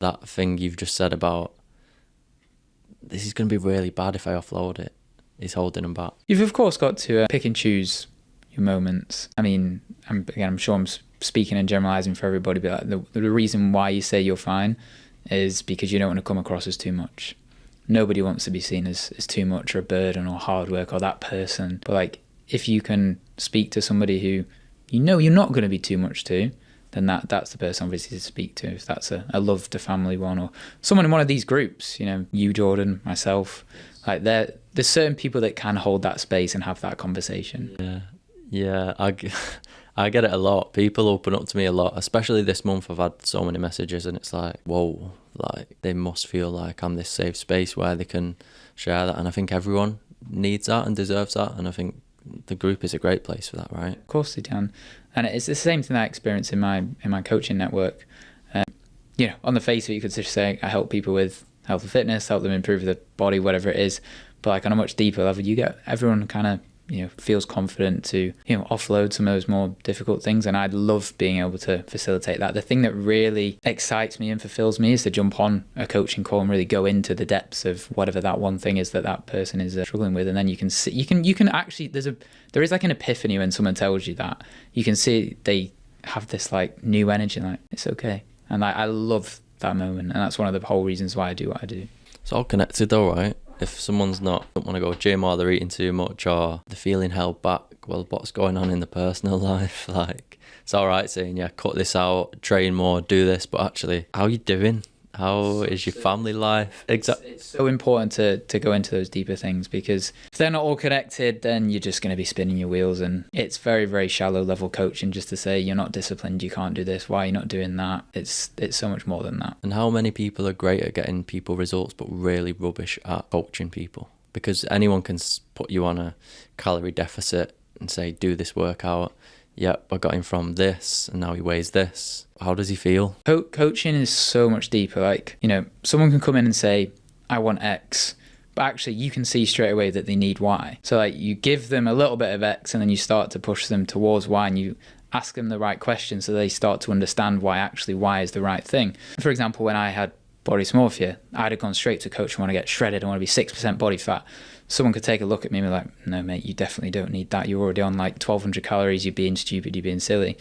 That thing you've just said about this is going to be really bad if I offload it is holding them back. You've of course got to pick and choose your moments. I mean, I'm sure I'm speaking and generalizing for everybody, but like the reason why you say you're fine is because you don't want to come across as too much. Nobody wants to be seen as too much or a burden or hard work or that person. But like, if you can speak to somebody who you know you're not going to be too much to, then that's the person obviously to speak to. If that's a loved, a family one, or someone in one of these groups, you know, you, Jordan, myself, like there's certain people that can hold that space and have that conversation. Yeah, I get it a lot. People open up to me a lot, especially this month. I've had so many messages and it's like, whoa, like they must feel like I'm this safe space where they can share that. And I think everyone needs that and deserves that. And I think the group is a great place for that, right? Of course they can. And it's the same thing that I experience in my coaching network. You know, on the face of it, you could just say I help people with health and fitness, help them improve their body, whatever it is. But like on a much deeper level, you get everyone kind of, you know, feels confident to, you know, offload some of those more difficult things. And I'd love being able to facilitate that. The thing that really excites me and fulfills me is to jump on a coaching call and really go into the depths of whatever that one thing is that person is struggling with. And then you can see, you can actually, there is like an epiphany when someone tells you that. You can see they have this like new energy, like it's okay. And I love that moment. And that's one of the whole reasons why I do what I do. It's all connected though, right? If someone's don't want to go gym or they're eating too much or they're feeling held back, well, what's going on in the personal life? Like, it's all right saying, yeah, cut this out, train more, do this, but actually, how are you doing? How is your family life? Exactly. It's so important to go into those deeper things, because if they're not all connected, then you're just going to be spinning your wheels. And it's very, very shallow level coaching just to say you're not disciplined, you can't do this, why are you not doing that? It's so much more than that. And how many people are great at getting people results but really rubbish at coaching people? Because anyone can put you on a calorie deficit and say, do this workout. Yep, I got him from this and now he weighs this. How does he feel? Coaching is so much deeper. Like, you know, someone can come in and say, I want X, but actually you can see straight away that they need Y. So like you give them a little bit of X and then you start to push them towards Y, and you ask them the right questions so they start to understand why actually Y is the right thing. For example, when I had body dysmorphia, I'd have gone straight to coach, I want to get shredded, I want to be 6% body fat. Someone could take a look at me and be like, no mate, you definitely don't need that, you're already on like 1200 calories, you're being stupid, you're being silly.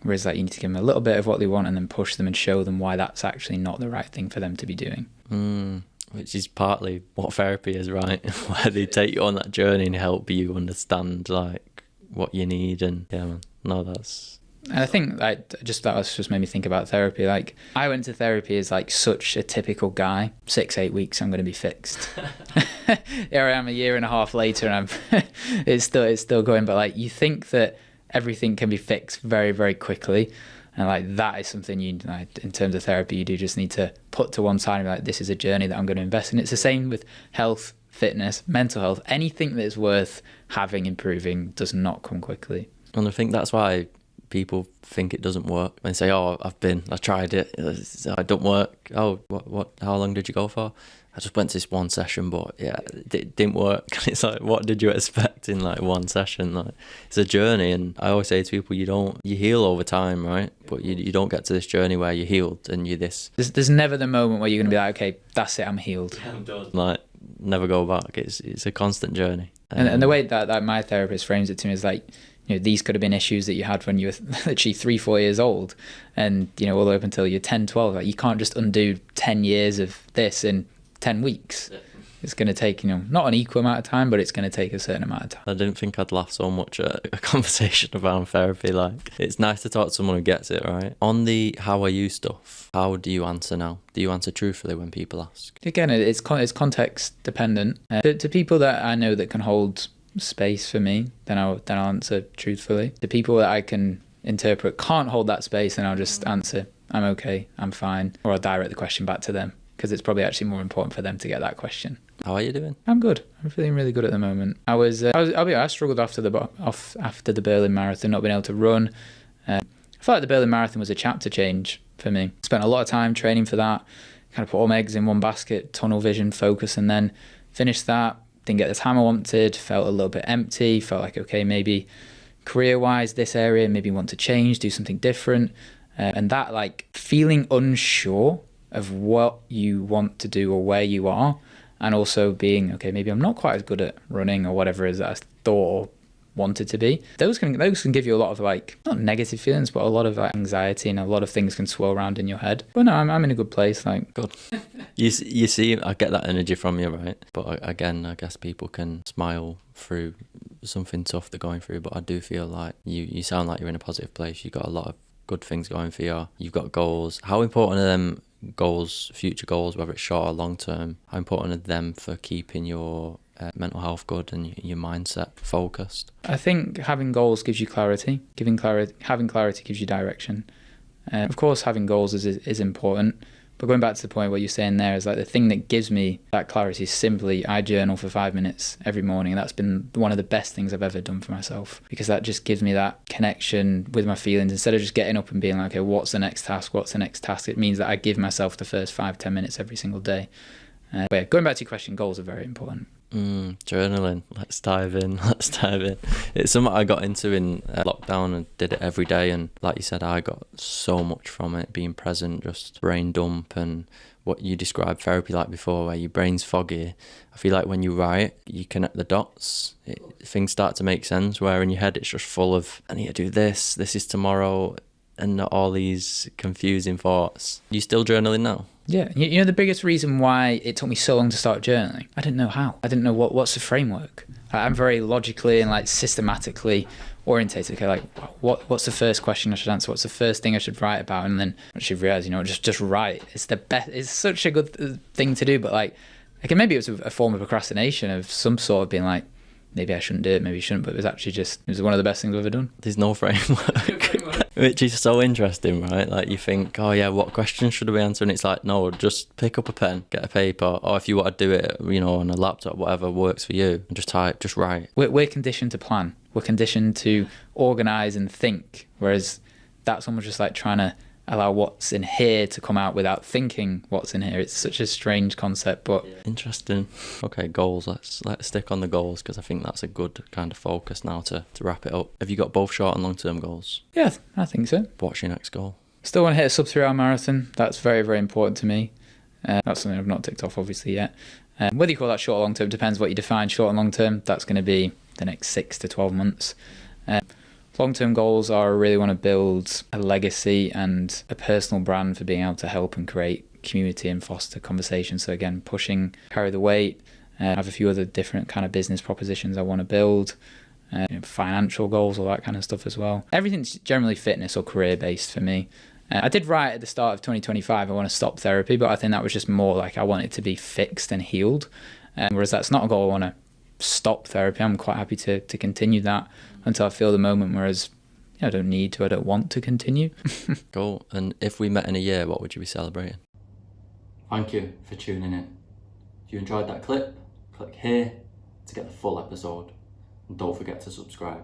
Whereas like you need to give them a little bit of what they want and then push them and show them why that's actually not the right thing for them to be doing. Which is partly what therapy is, right? Where they take you on that journey and help you understand like what you need. And yeah, man, no, that's... And I think like that was just made me think about therapy. Like I went to therapy as like such a typical guy. 6-8 weeks, I'm going to be fixed. Here I am a year and a half later, and it's still going. But like you think that everything can be fixed very, very quickly, and like that is something you like, in terms of therapy, you do just need to put to one side and be like, this is a journey that I'm going to invest in. It's the same with health, fitness, mental health. Anything that is worth having, improving, does not come quickly. And I think that's why people think it doesn't work and say, oh, I tried it, it don't work. Oh, what how long did you go for? I just went to this one session, but yeah, it didn't work. It's like, what did you expect in like one session? Like, it's a journey, and I always say to people, you heal over time, right? But you don't get to this journey where you're healed and you're this. There's never the moment where you're gonna be like, okay, that's it, I'm healed. I'm done. Like, never go back. It's a constant journey. And the way that my therapist frames it to me is like, you know, these could have been issues that you had when you were literally 3-4 years old, and you know, all the way up until you're 10-12. Like, you can't just undo 10 years of this in 10 weeks. Yeah. It's going to take, you know, not an equal amount of time, but it's going to take a certain amount of time. I didn't think I'd laugh so much at a conversation around therapy. Like, it's nice to talk to someone who gets it, right? On the how are you stuff, how do you answer now? Do you answer truthfully when people ask? Again, it's context dependent. To people that I know that can hold space for me, then I'll answer truthfully. The people that I can interpret can't hold that space, and I'll just answer, I'm okay, I'm fine. Or I'll direct the question back to them, because it's probably actually more important for them to get that question. How are you doing? I'm good. I'm feeling really good at the moment. I struggled after the Berlin Marathon, not being able to run. I felt like the Berlin Marathon was a chapter change for me. Spent a lot of time training for that, kind of put all my eggs in one basket, tunnel vision, focus, and then finished that. Didn't get the time I wanted, felt a little bit empty, felt like, okay, maybe career-wise, this area, maybe want to change, do something different. And that like feeling unsure of what you want to do or where you are, and also being, okay, maybe I'm not quite as good at running or whatever it is that I thought or wanted to be. Those can give you a lot of like, not negative feelings, but a lot of like anxiety, and a lot of things can swirl around in your head. But no, I'm in a good place. Like, good. You see, I get that energy from you, right? But again, I guess people can smile through something tough they're going through. But I do feel like you sound like you're in a positive place. You've got a lot of good things going for you. You've got goals. How important are them goals, future goals, whether it's short or long term? How important are them for keeping your mental health good and your mindset focused? I think having goals gives you clarity. Having clarity gives you direction. Of course, having goals is important. But going back to the point what you're saying there is like the thing that gives me that clarity is simply I journal for 5 minutes every morning. And that's been one of the best things I've ever done for myself, because that just gives me that connection with my feelings. Instead of just getting up and being like, okay, what's the next task? It means that I give myself the first 5-10 minutes every single day. But yeah, going back to your question, goals are very important. Journaling. Let's dive in. It's something I got into in lockdown and did it every day. And like you said, I got so much from it, being present, just brain dump, and what you described therapy like before, where your brain's foggy. I feel like when you write, you connect the dots. Things start to make sense, where in your head it's just full of, I need to do this is tomorrow, and all these confusing thoughts. You still journaling now? Yeah, you know the biggest reason why it took me so long to start journaling? I didn't know how. I didn't know what's the framework. I'm very logically and like systematically orientated. Okay, like what's the first question I should answer? What's the first thing I should write about? And then I should realize, just write. It's the best. It's such a good thing to do. But like, okay, maybe it was a form of procrastination of some sort of being like, maybe I shouldn't do it, maybe I shouldn't. But it was one of the best things I've ever done. There's no framework. Which is so interesting, right? Like you think, oh yeah, what question should we answer? And it's like, no, just pick up a pen, get a paper, or if you want to do it, on a laptop, whatever works for you, and just type, just write. We're conditioned to plan. We're conditioned to organise and think, whereas that's almost just like trying to allow what's in here to come out without thinking what's in here. It's such a strange concept, but interesting. Okay, goals. Let's stick on the goals, because I think that's a good kind of focus now to wrap it up. Have you got both short and long term goals? Yeah, I think so. What's your next goal? Still want to hit a sub 3 hour marathon. That's very, very important to me. That's something I've not ticked off obviously yet. Whether you call that short or long term depends what you define short and long term. That's going to be the next 6 to 12 months. Long-term goals are I really want to build a legacy and a personal brand for being able to help and create community and foster conversation. So again, carry the weight. I have a few other different kind of business propositions I want to build, financial goals, all that kind of stuff as well. Everything's generally fitness or career-based for me. I did write at the start of 2025, I want to stop therapy, but I think that was just more like I want it to be fixed and healed. Whereas that's not a goal I want to stop therapy. I'm quite happy to continue that until I feel the moment, whereas I don't want to continue. Cool. And if we met in a year, what would you be celebrating? Thank you for tuning in. If you enjoyed that clip, click here to get the full episode, and don't forget to subscribe.